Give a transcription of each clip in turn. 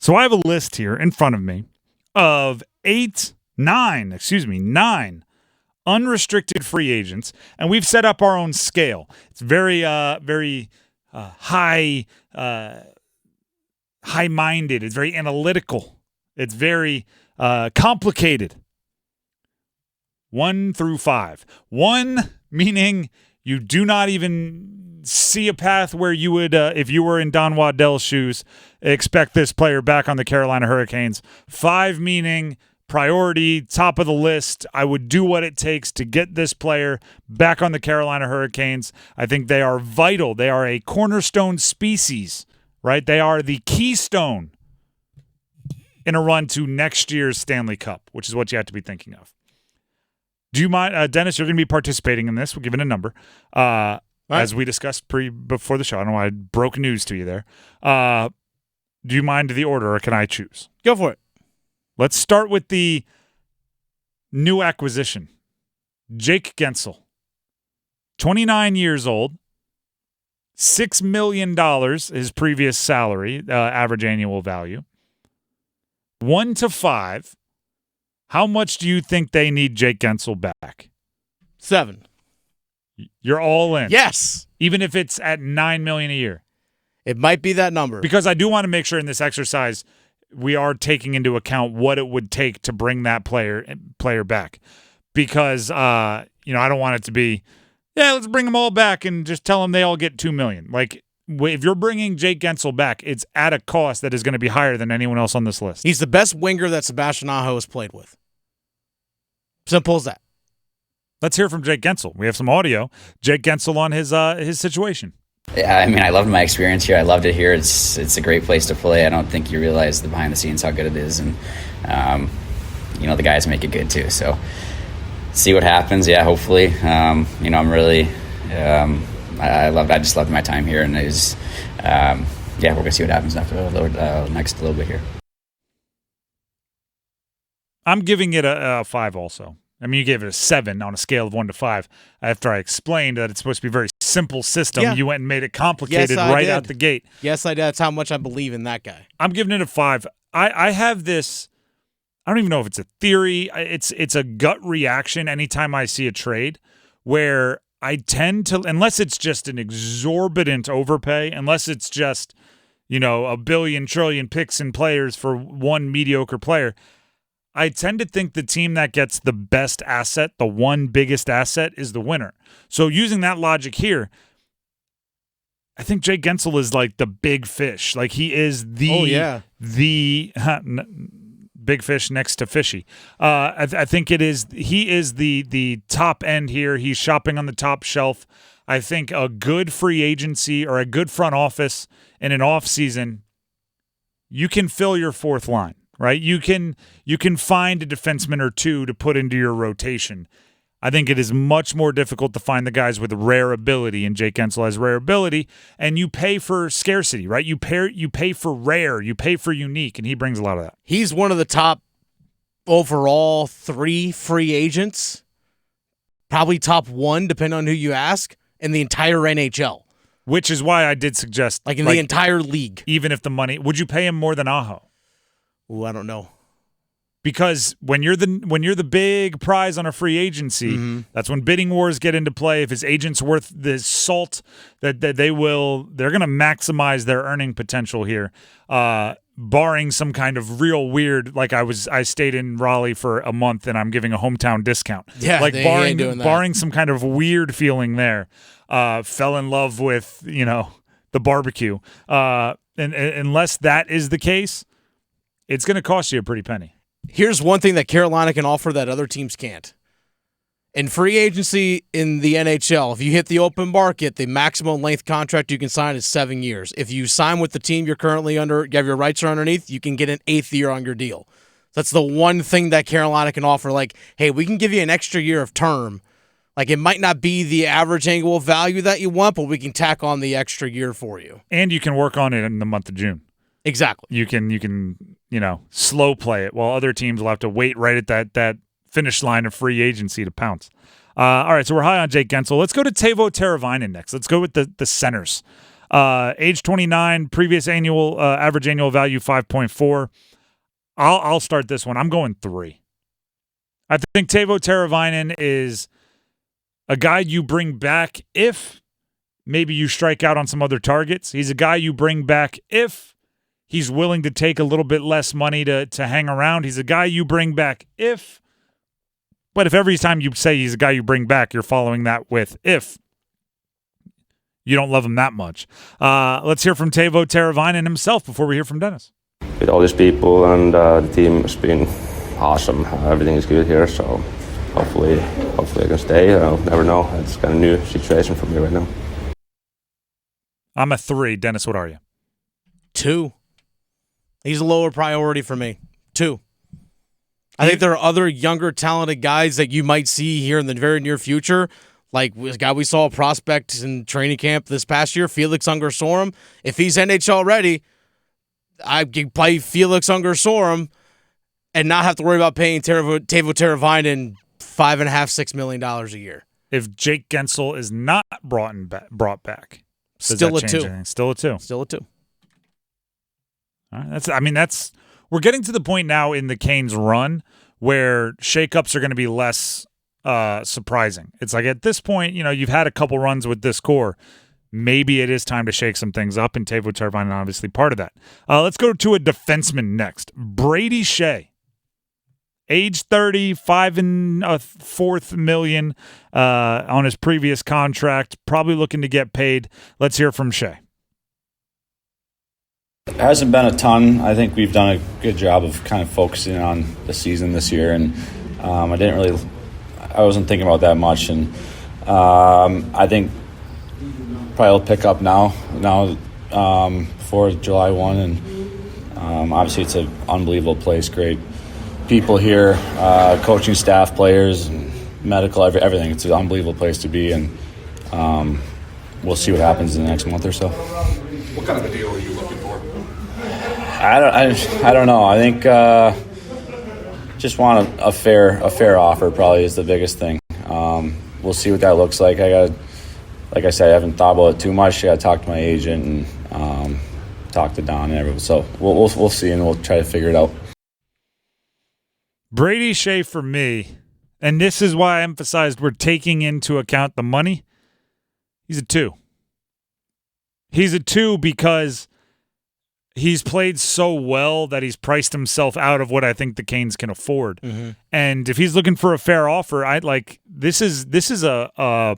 So I have a list here in front of me of 9 unrestricted free agents, and we've set up our own scale. It's very high-minded. It's very analytical. It's very complicated. 1 through 5. 1 meaning you do not even see a path where you would, if you were in Don Waddell's shoes, expect this player back on the Carolina Hurricanes. 5 meaning priority, top of the list. I would do what it takes to get this player back on the Carolina Hurricanes. I think they are vital. They are a cornerstone species, right? They are the keystone in a run to next year's Stanley Cup, which is what you have to be thinking of. Do you mind, Dennis, you're going to be participating in this. We're giving a number. Right. As we discussed before the show. I don't know why I broke news to you there. Do you mind the order, or can I choose? Go for it. Let's start with the new acquisition. Jake Guentzel. 29 years old. $6 million his previous salary, average annual value. 1 to 5. How much do you think they need Jake Guentzel back? 7. You're all in. Yes. Even if it's at $9 million a year. It might be that number. Because I do want to make sure in this exercise we are taking into account what it would take to bring that player back. Because I don't want it to be, let's bring them all back and just tell them they all get $2 million. Like, if you're bringing Jake Guentzel back, it's at a cost that is going to be higher than anyone else on this list. He's the best winger that Sebastian Aho has played with. Simple as that. Let's hear from Jake Guentzel. We have some audio. Jake Guentzel on his situation. Yeah, I mean, I loved my experience here. I loved it here. It's a great place to play. I don't think you realize the behind the scenes how good it is, and the guys make it good too. So see what happens. Yeah, hopefully. I'm really. I just loved my time here, and it was, we're gonna see what happens after next little bit here. I'm giving it a 5 also. I mean, you gave it a 7 on a scale of 1 to 5 after I explained that it's supposed to be a very simple system. Yeah. You went and made it complicated out the gate. Yes, I did. That's how much I believe in that guy. I'm giving it a 5. I have this, I don't even know if it's a theory. It's a gut reaction anytime I see a trade where I tend to, unless it's just an exorbitant overpay, unless it's just, a billion trillion picks and players for one mediocre player, I tend to think the team that gets the best asset, the one biggest asset, is the winner. So using that logic here, I think Jake Guentzel is like the big fish. Like he is the big fish next to fishy. I think he is the top end here. He's shopping on the top shelf. I think a good free agency or a good front office in an offseason, you can fill your fourth line. Right, you can find a defenseman or two to put into your rotation. I think it is much more difficult to find the guys with rare ability, and Jake Guentzel has rare ability, and you pay for scarcity, right? You pay for rare, you pay for unique, and he brings a lot of that. He's one of the top overall 3 free agents, probably top 1, depending on who you ask, in the entire NHL. Which is why I did suggest, the entire league. Even if the money, would you pay him more than Aho? Ooh, I don't know. Because when you're the big prize on a free agency, that's when bidding wars get into play. If his agent's worth the salt that they're going to maximize their earning potential here, barring some kind of real weird. Like I stayed in Raleigh for a month and I'm giving a hometown discount. Yeah, like doing barring some kind of weird feeling there. Fell in love with the barbecue. And unless that is the case, it's going to cost you a pretty penny. Here's one thing that Carolina can offer that other teams can't. In free agency in the NHL, if you hit the open market, the maximum length contract you can sign is 7 years. If you sign with the team you're currently under, you have your rights are underneath, you can get an 8th year on your deal. That's the one thing that Carolina can offer. Like, hey, we can give you an extra year of term. Like, it might not be the average annual value that you want, but we can tack on the extra year for you. And you can work on it in the month of June. Exactly. You can slow play it while other teams will have to wait right at that finish line of free agency to pounce. All right, so we're high on Jake Guentzel. Let's go to Teuvo Teravainen next. Let's go with the centers. Age 29, previous annual average annual value 5.4. I'll start this one. I'm going 3. I think Teuvo Teravainen is a guy you bring back if maybe you strike out on some other targets. He's a guy you bring back if he's willing to take a little bit less money to hang around. He's a guy you bring back but if every time you say he's a guy you bring back, you're following that with if you don't love him that much. Let's hear from Teuvo Teravainen himself before we hear from Dennis. With all these people and the team has been awesome. Everything is good here, so hopefully I can stay. I'll never know. It's kind of a new situation for me right now. I'm a 3. Dennis, what are you? 2. He's a lower priority for me. 2. I think there are other younger, talented guys that you might see here in the very near future. Like this guy we saw a prospect in training camp this past year, Felix Unger-Sorum. If he's NHL ready, I can play Felix Unger-Sorum and not have to worry about paying Teuvo Teravainen $5.5-6 million a year. If Jake Guentzel is not brought back, still a 2. Anything? Still a 2. Still a 2. All right, we're getting to the point now in the Canes' run where shakeups are going to be less surprising. It's like at this point, you've had a couple runs with this core. Maybe it is time to shake some things up, and Teuvo Teravainen obviously part of that. Let's go to a defenseman next. Brady Skjei, age 30, $5.25 million on his previous contract, probably looking to get paid. Let's hear from Skjei. It hasn't been a ton. I think we've done a good job of kind of focusing on the season this year, and I wasn't thinking about that much, and I think probably will pick up now before July 1, and obviously it's an unbelievable place, great people here, coaching staff, players, and medical, everything. It's an unbelievable place to be, and we'll see what happens in the next month or so. What kind of a deal are you looking for? I don't know. I think just want a fair offer probably is the biggest thing. We'll see what that looks like. Like I said, I haven't thought about it too much. I got to talk to my agent and talk to Don and everyone. So we'll see, and we'll try to figure it out. Brady Skjei for me, and this is why I emphasized we're taking into account the money. He's a 2. He's a 2 because he's played so well that he's priced himself out of what I think the Canes can afford. Mm-hmm. And if he's looking for a fair offer, this is a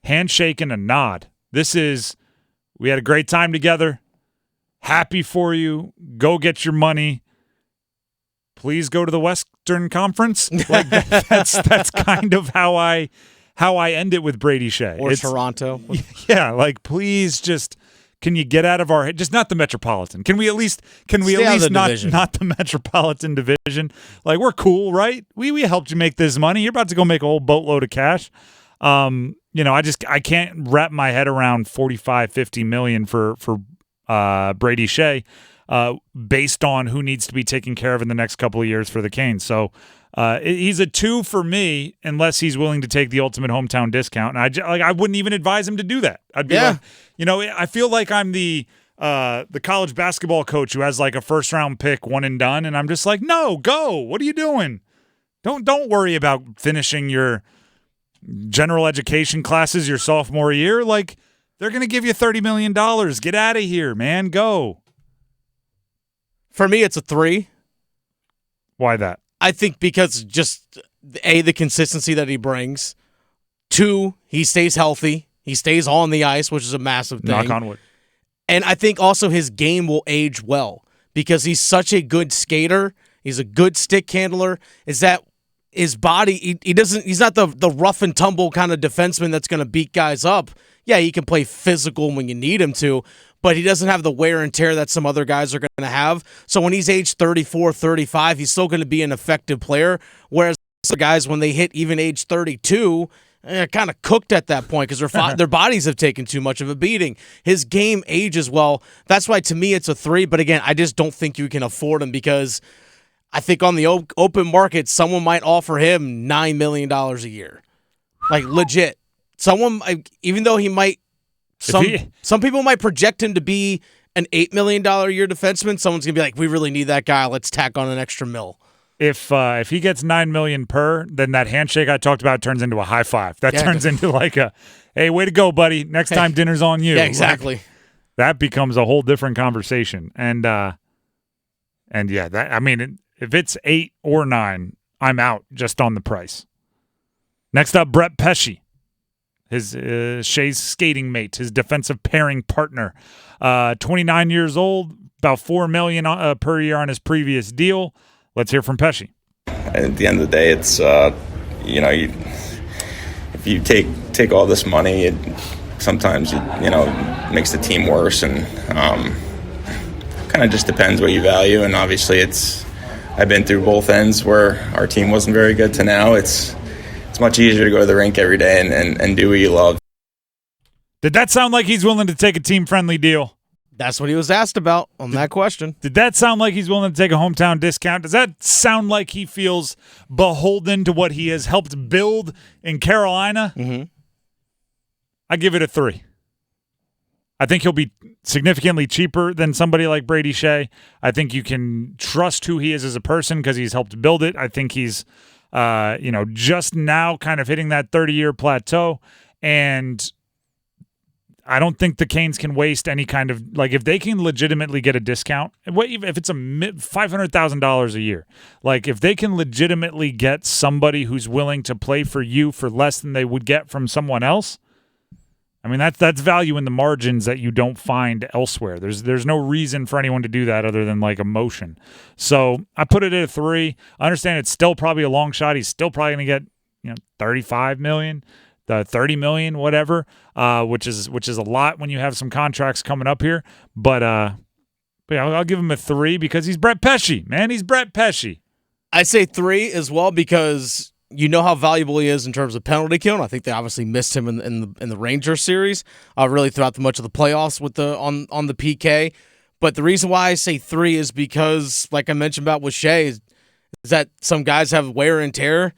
handshake and a nod. This is, we had a great time together. Happy for you. Go get your money. Please go to the Western Conference. Like that's kind of how I end it with Brady Skjei. Or Toronto. Yeah, like please just. Can you get out of our just not the Metropolitan? Can we at least not the Metropolitan Division? Like we're cool, right? We helped you make this money. You're about to go make a whole boatload of cash. I can't wrap my head around 45-50 million for Brady Skjei based on who needs to be taken care of in the next couple of years for the Canes. So he's a 2 for me unless he's willing to take the ultimate hometown discount. And I wouldn't even advise him to do that. I'd be like, I feel like I'm the college basketball coach who has like a first round pick, one and done, and I'm just like, no, go. What are you doing? Don't worry about finishing your general education classes your sophomore year. Like they're gonna give you $30 million. Get out of here, man. Go. For me, it's a 3. Why that? I think because just A, the consistency that he brings. 2, he stays healthy. He stays on the ice, which is a massive thing. Knock on wood. And I think also his game will age well because he's such a good skater. He's a good stick handler. Is that his body, he's not the rough and tumble kind of defenseman that's going to beat guys up. Yeah, he can play physical when you need him to, but he doesn't have the wear and tear that some other guys are going to have. So when he's age 34, 35, he's still going to be an effective player, whereas other guys, when they hit even age 32, kind of cooked at that point because their bodies have taken too much of a beating. His game ages well. That's why, to me, it's a 3. But again, I just don't think you can afford him because I think on the open market, someone might offer him $9 million a year. Like, legit. Someone, even though he might Some people might project him to be an $8 million a year defenseman. Someone's going to be like, we really need that guy. Let's tack on an extra mil. If he gets $9 million per, then that handshake I talked about turns into a high five. That turns into like a, hey, way to go, buddy. Next time dinner's on you. Yeah, exactly. Like, that becomes a whole different conversation. And yeah, that, I mean, if it's 8 or 9, I'm out just on the price. Next up, Brett Pesce, his Skjei's skating mate, his defensive pairing partner. 29 years old, about $4 million per year on his previous deal. Let's hear from Pesce. At the end of the day, it's if you take all this money, it sometimes makes the team worse, and kind of just depends what you value. And obviously, I've been through both ends where our team wasn't very good to now. It's much easier to go to the rink every day and do what you love. Did that sound like he's willing to take a team-friendly deal? That's what he was asked about on that question. Did that sound like he's willing to take a hometown discount? Does that sound like he feels beholden to what he has helped build in Carolina? Mm-hmm. I give it a 3. I think he'll be significantly cheaper than somebody like Brady Skjei. I think you can trust who he is as a person because he's helped build it. I think he's, just now kind of hitting that 30-year plateau, and I don't think the Canes can waste any kind of, like, if they can legitimately get a discount, if it's $500,000 a year, like if they can legitimately get somebody who's willing to play for you for less than they would get from someone else, I mean, that's value in the margins that you don't find elsewhere. There's no reason for anyone to do that other than like emotion. So I put it at a 3. I understand it's still probably a long shot. He's still probably going to get $35 million. The $30 million, whatever, which is a lot when you have some contracts coming up here. But yeah, I'll give him a 3 because he's Brett Pesce, man. He's Brett Pesce. I say 3 as well because you know how valuable he is in terms of penalty kill. And I think they obviously missed him in the Rangers series, really throughout much of the playoffs with on the PK. But the reason why I say 3 is because, like I mentioned about with Skjei, is that some guys have wear and tear.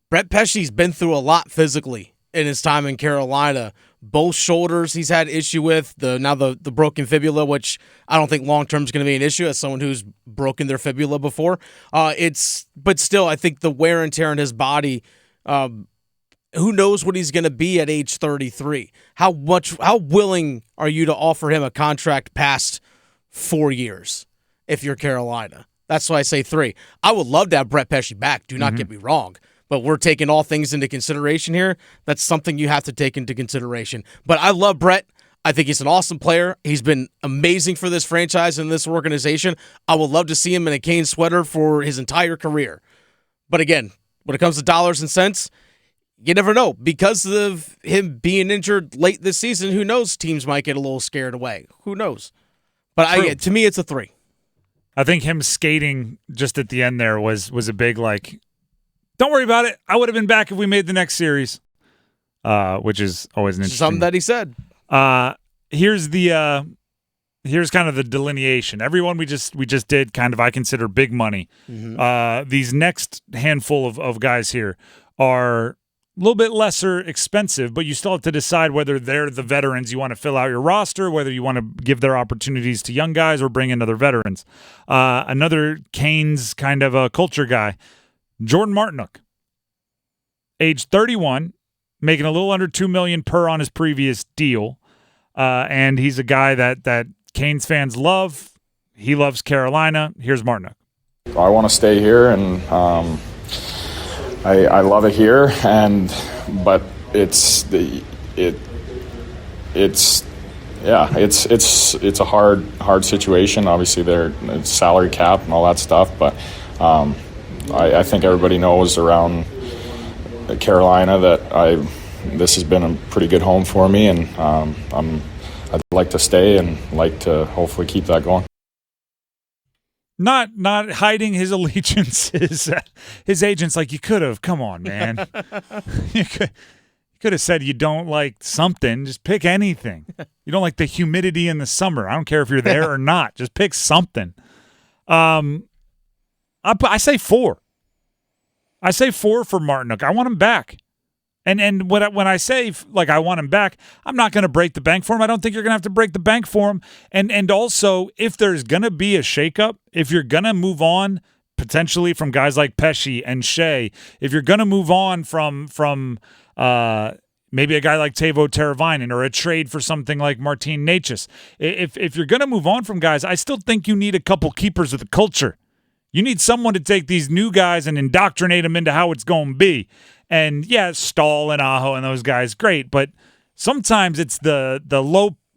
Brett Pesce's been through a lot physically in his time in Carolina. Both shoulders he's had issue with, the broken fibula, which I don't think long-term is going to be an issue as someone who's broken their fibula before. But still, I think the wear and tear in his body, who knows what he's going to be at age 33. How willing are you to offer him a contract past 4 years if you're Carolina? That's why I say 3. I would love to have Brett Pesce back, do not get me wrong. But we're taking all things into consideration here. That's something you have to take into consideration. But I love Brett. I think he's an awesome player. He's been amazing for this franchise and this organization. I would love to see him in a Canes sweater for his entire career. But again, when it comes to dollars and cents, you never know. Because of him being injured late this season, who knows? Teams might get a little scared away. Who knows? But to me, it's a 3. I think him skating just at the end there was a big, like, don't worry about it. I would have been back if we made the next series, which is always an interesting. Something that he said. Here's kind of the delineation. Everyone we just did kind of I consider big money. Mm-hmm. These next handful of guys here are a little bit lesser expensive, but you still have to decide whether they're the veterans you want to fill out your roster, whether you want to give their opportunities to young guys or bring in other veterans. Another Canes kind of a culture guy. Jordan Martinook, age 31, making a little under $2 million per on his previous deal, and he's a guy that Canes fans love. He loves Carolina. Here's Martinook. I want to stay here, and I love it here, but it's a hard situation. Obviously, there's salary cap and all that stuff, but. I think everybody knows around Carolina that this has been a pretty good home for me, and I'd like to stay and like to hopefully keep that going. Not hiding his allegiances. His agent's like, you could have. Come on, man. You could have said you don't like something. Just pick anything. You don't like the humidity in the summer. I don't care if you're there or not. Just pick something. I say 4. I say 4 for Martinook. I want him back. And when I say, like, I want him back, I'm not going to break the bank for him. I don't think you're going to have to break the bank for him. And also, if there's going to be a shakeup, if you're going to move on potentially from guys like Pesce and Skjei, if you're going to move on from maybe a guy like Teuvo Teravainen or a trade for something like Martin Necas, if you're going to move on from guys, I still think you need a couple keepers of the culture. You need someone to take these new guys and indoctrinate them into how it's going to be. And yeah, Stahl and Aho and those guys, great. But sometimes it's the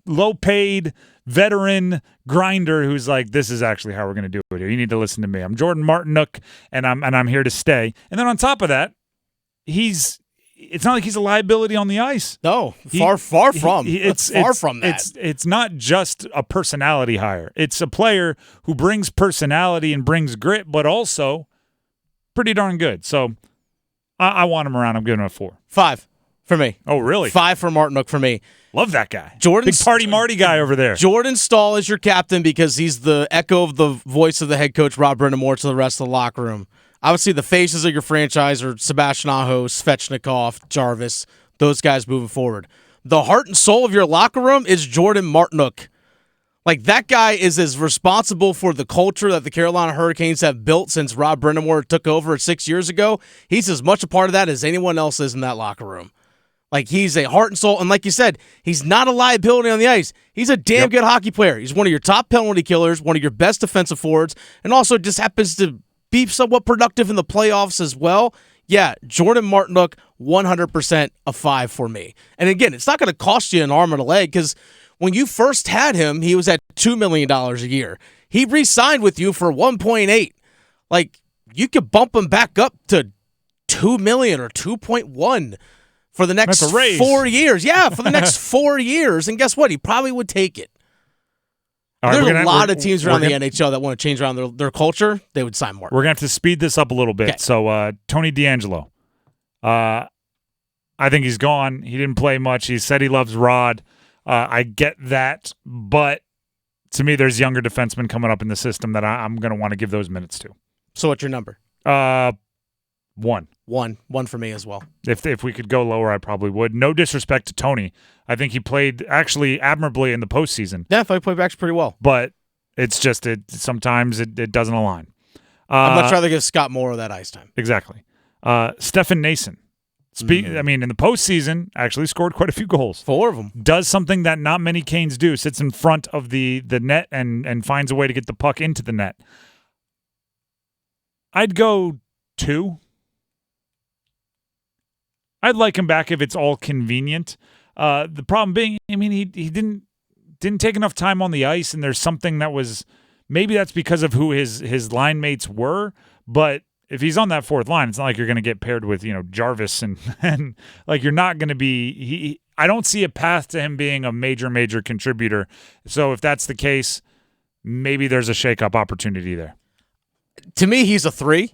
low paid veteran grinder who's like, this is actually how we're going to do it here. You need to listen to me. I'm Jordan Martinook, and I'm here to stay. And then on top of that, it's not like he's a liability on the ice. No, far from. It's far from that. It's not just a personality hire. It's a player who brings personality and brings grit, but also pretty darn good. So I want him around. I'm giving him a 4. 5 for me. Oh, really? 5 for Martinook for me. Love that guy. Big party Marty guy over there. Jordan Stahl is your captain because he's the echo of the voice of the head coach, Rob brind'amour, to the rest of the locker room. Obviously, the faces of your franchise are Sebastian Aho, Svechnikov, Jarvis, those guys moving forward. The heart and soul of your locker room is Jordan Martinook. Like, that guy is as responsible for the culture that the Carolina Hurricanes have built since Rob brind'amour took over 6 years ago. He's as much a part of that as anyone else is in that locker room. Like, he's a heart and soul, and like you said, he's not a liability on the ice. He's a damn good hockey player. He's one of your top penalty killers, one of your best defensive forwards, and also just happens to be somewhat productive in the playoffs as well. Yeah, Jordan Martinook, 100% a 5 for me. And again, it's not going to cost you an arm and a leg because when you first had him, he was at $2 million a year. He re-signed with you for 1.8. Like, you could bump him back up to $2 million or 2.1 for the next 4 years. Yeah, for the next 4 years. And guess what? He probably would take it. There's a lot of teams around the NHL that want to change around their culture. They would sign more. We're going to have to speed this up a little bit. Okay. So, Tony DeAngelo. I think he's gone. He didn't play much. He said he loves Rod. I get that. But to me, there's younger defensemen coming up in the system that I'm going to want to give those minutes to. So what's your number? 1. 1 for me as well. If we could go lower, I probably would. No disrespect to Tony. I think he played actually admirably in the postseason. Yeah, I thought he played back pretty well. But it's just sometimes it doesn't align. I'd much rather give Scott Morrow that ice time. Exactly. Stefan Noesen. I mean, in the postseason, actually scored quite a few goals. 4 of them. Does something that not many Canes do. Sits in front of the net and finds a way to get the puck into the net. I'd go 2. I'd like him back if it's all convenient. The problem being, I mean, he didn't take enough time on the ice, and there's something that was maybe that's because of who his line mates were. But if he's on that fourth line, it's not like you're going to get paired with Jarvis and like you're not going to be. I don't see a path to him being a major contributor. So if that's the case, maybe there's a shakeup opportunity there. To me, he's a 3.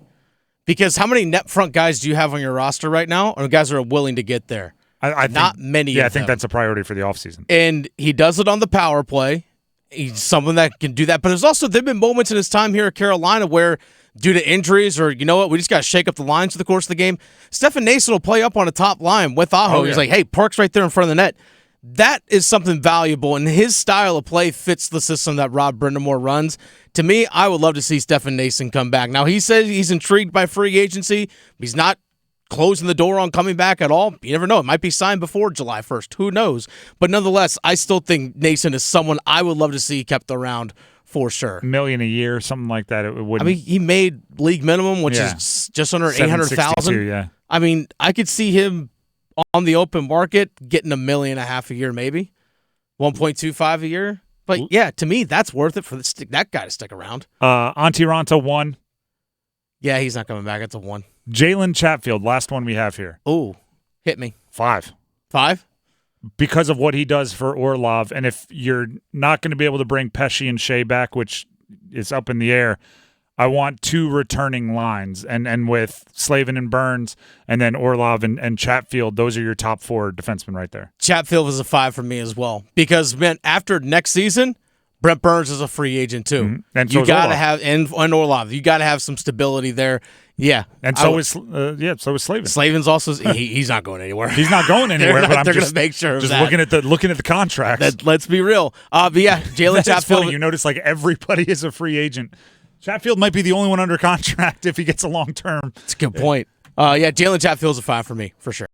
Because how many net front guys do you have on your roster right now, or guys that are willing to get there? I think, not many. Yeah, I think that's a priority for the offseason. And he does it on the power play. He's someone that can do that. But there've been moments in his time here at Carolina where, due to injuries or, you know what, we just got to shake up the lines for the course of the game. Stefan Noesen will play up on a top line with Aho. Oh, yeah. He's like, hey, Park's right there in front of the net. That is something valuable, and his style of play fits the system that Rob brind'amour runs. To me, I would love to see Stefan Noesen come back. Now, he says he's intrigued by free agency. He's not closing the door on coming back at all. You never know. It might be signed before July 1st. Who knows? But nonetheless, I still think Noesen is someone I would love to see kept around for sure. $1 million a year, something like that. It wouldn't. I mean, he made league minimum, which is just under $800,000. Yeah. I mean, I could see him on the open market getting $1.5 million a year, maybe 1.25 a year. But yeah, to me, that's worth it for that guy to stick around. Antti Raanta 1. Yeah, he's not coming back. It's a 1. Jalen Chatfield, last one we have here. Oh, hit me. 5. 5? Because of what he does for Orlov, and if you're not going to be able to bring Pesce and Skjei back, which is up in the air, I want 2 returning lines, and with Slavin and Burns, and then Orlov and Chatfield, those are your top 4 defensemen right there. Chatfield is a 5 for me as well, because man, after next season, Brent Burns is a free agent too. Mm-hmm. And you got to have and Orlov, you got to have some stability there. Yeah, And so is Slavin. Slavin's also he's not going anywhere. He's not going anywhere. But I'm they're just going to make sure of just that. looking at the contracts. Let's be real. But yeah, Jalen That's Chatfield. funny. You notice like everybody is a free agent. Chatfield might be the only one under contract if he gets a long term. That's a good point. Yeah, Jalen Chatfield's a 5 for me for sure.